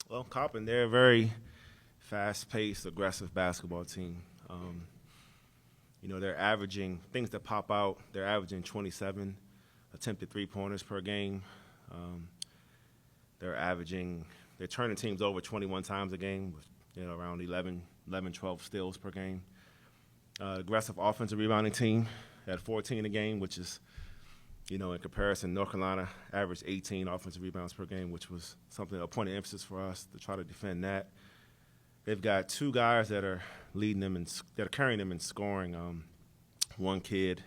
Well, Coppin, they're a very fast-paced, aggressive basketball team. They're averaging things that pop out. They're averaging 27 attempted three-pointers per game. Um, they're turning teams over 21 times a game with around 12 steals per game. Aggressive offensive rebounding team at 14 a game, which is in comparison, North Carolina averaged 18 offensive rebounds per game, which was a point of emphasis for us to try to defend that. They've got two guys that are leading them that are carrying them in scoring. One kid,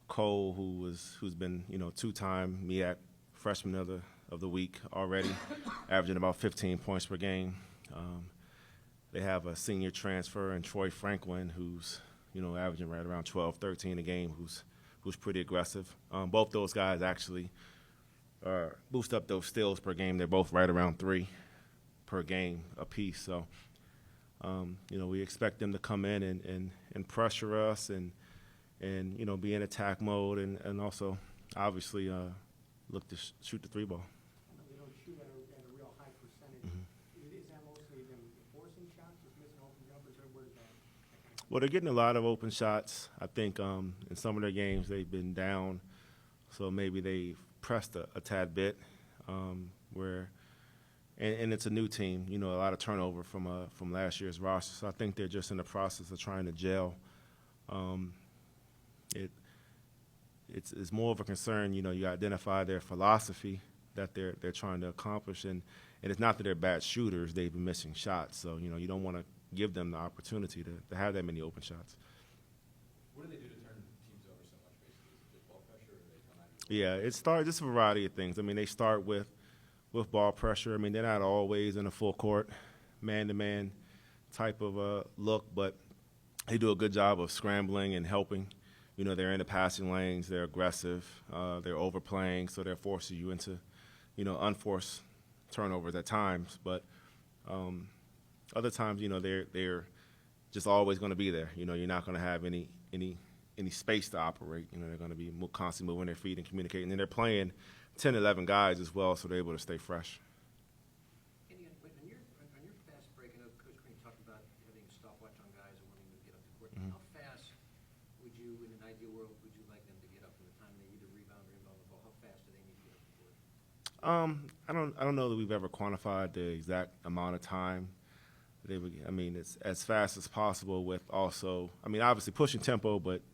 Cole, who's been two-time MEAC freshman of the week already, averaging about 15 points per game. They have a senior transfer in Troy Franklin, who's averaging right around 12, 13 a game, who's pretty aggressive. Both those guys actually boost up those steals per game. They're both right around 3 per game apiece. So, we expect them to come in and pressure us and be in attack mode and also obviously look to shoot the three ball. I know they don't shoot at a real high percentage. Is that mostly them forcing shots, just missing open jumpers, or where does that kind of come Well, they're getting a lot of open shots. I think in some of their games they've been down, so maybe they've pressed a tad bit. And it's a new team, a lot of turnover from last year's roster. So I think they're just in the process of trying to gel. It's more of a concern, you identify their philosophy that they're trying to accomplish, and it's not that they're bad shooters; they've been missing shots. So you don't want to give them the opportunity to have that many open shots. What do they do to turn teams over so much, basically? Is it just ball pressure, or do they come at you? Yeah, it starts just a variety of things. I mean, they start with ball pressure. I mean, they're not always in a full court, man-to-man type of look, but they do a good job of scrambling and helping. They're in the passing lanes. They're aggressive. They're overplaying, so they're forcing you into, unforced turnovers at times. But other times, they're just always going to be there. You're not going to have any space to operate. They're going to be constantly moving their feet and communicating. And they're playing 10, 11 guys as well, so they're able to stay fresh. Andy, on your fast break, I know Coach Green talked about having a stopwatch on guys and wanting to get up the court. How fast would you, in an ideal world, would you like them to get up from the time they either rebound or inbound the ball? How fast do they need to get up the court? I don't know that we've ever quantified the exact amount of time. It's as fast as possible with also, obviously pushing tempo, but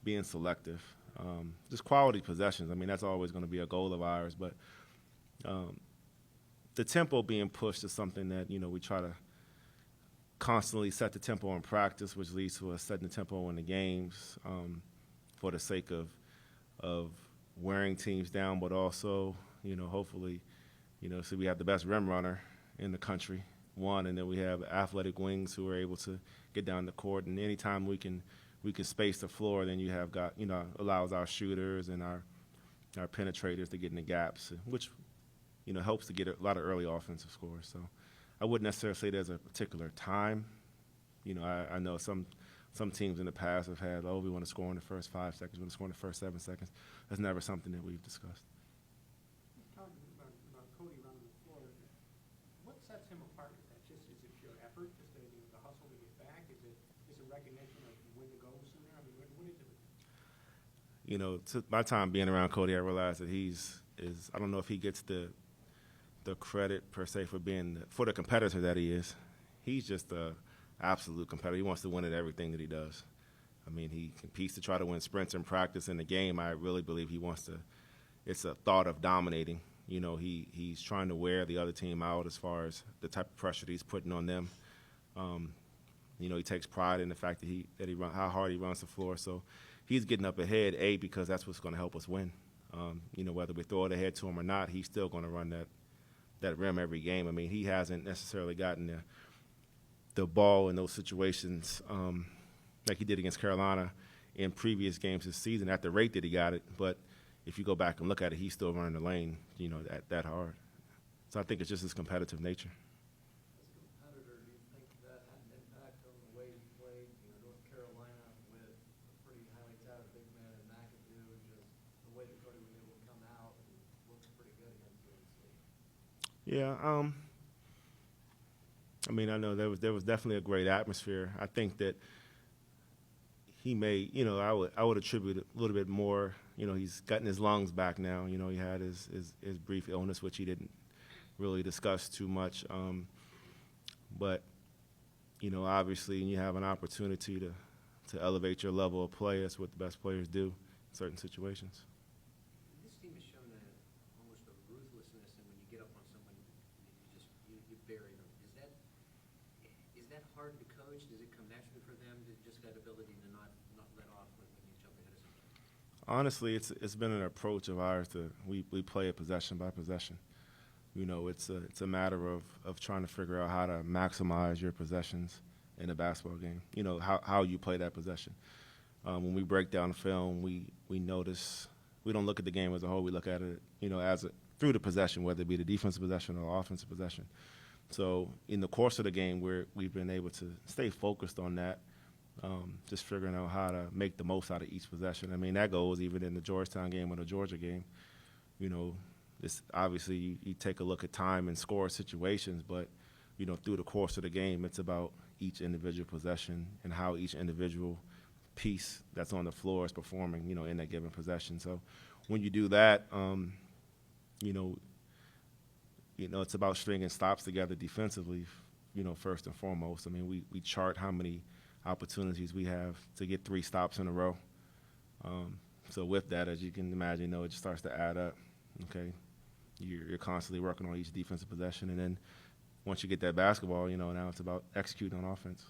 being selective. Just quality possessions. That's always going to be a goal of ours. But the tempo being pushed is something that, we try to constantly set the tempo in practice, which leads to us setting the tempo in the games for the sake of wearing teams down, but also, hopefully, so we have the best rim runner in the country, one, and then we have athletic wings who are able to get down the court. And anytime we can space the floor, then you have got, allows our shooters and our penetrators to get in the gaps, which, helps to get a lot of early offensive scores. So I wouldn't necessarily say there's a particular time. I know some teams in the past have had, we want to score in the first 5 seconds, we want to score in the first 7 seconds. That's never something that we've discussed. talking about Cody running the floor? What sets him apart? Is it pure effort, just the hustle to get back? Is it recognition of when to go sooner? What is it? To my time being around Cody, I realized that I don't know if he gets the credit per se for for the competitor that he is. He's just a absolute competitor. He wants to win at everything that he does. He competes to try to win sprints in practice. In the game, I really believe he wants to. It's a thought of dominating. He's trying to wear the other team out as far as the type of pressure that he's putting on them. He takes pride in the fact that how hard he runs the floor. So he's getting up ahead, because that's what's going to help us win. Whether we throw it ahead to him or not, he's still going to run that rim every game. He hasn't necessarily gotten the ball in those situations like he did against Carolina in previous games this season at the rate that he got it. But if you go back and look at it, he's still running the lane, that hard. So I think it's just his competitive nature. As a competitor, do you think that had an impact on the way you played, North Carolina with a pretty highly touted big man in McAdoo, just the way that Cody was able to come out and look pretty good against UNC? Yeah, I mean, I know there was definitely a great atmosphere. I think that he may, I would attribute a little bit more. He's gotten his lungs back now. He had his brief illness, which he didn't really discuss too much. But obviously, you have an opportunity to elevate your level of play. That's what the best players do in certain situations. This team has shown almost a ruthlessness, and when you get up on someone, you bury them. Is that hard to coach? Does it come naturally for them, just that ability to not let off when you jump ahead of somebody? Honestly, it's been an approach of ours we play it possession by possession. It's a matter of trying to figure out how to maximize your possessions in a basketball game. How you play that possession. When we break down the film, we notice we don't look at the game as a whole. We look at it, through the possession, whether it be the defensive possession or offensive possession. So in the course of the game, we've been able to stay focused on that, just figuring out how to make the most out of each possession. I mean, that goes even in the Georgetown game or the Georgia game. It's obviously you take a look at time and score situations, but through the course of the game, it's about each individual possession and how each individual piece that's on the floor is performing, in that given possession. So when you do that, it's about stringing stops together defensively, first and foremost. I mean, we chart how many opportunities we have to get 3 stops in a row. So with that, as you can imagine, it just starts to add up. Okay, you're constantly working on each defensive possession, and then once you get that basketball, now it's about executing on offense.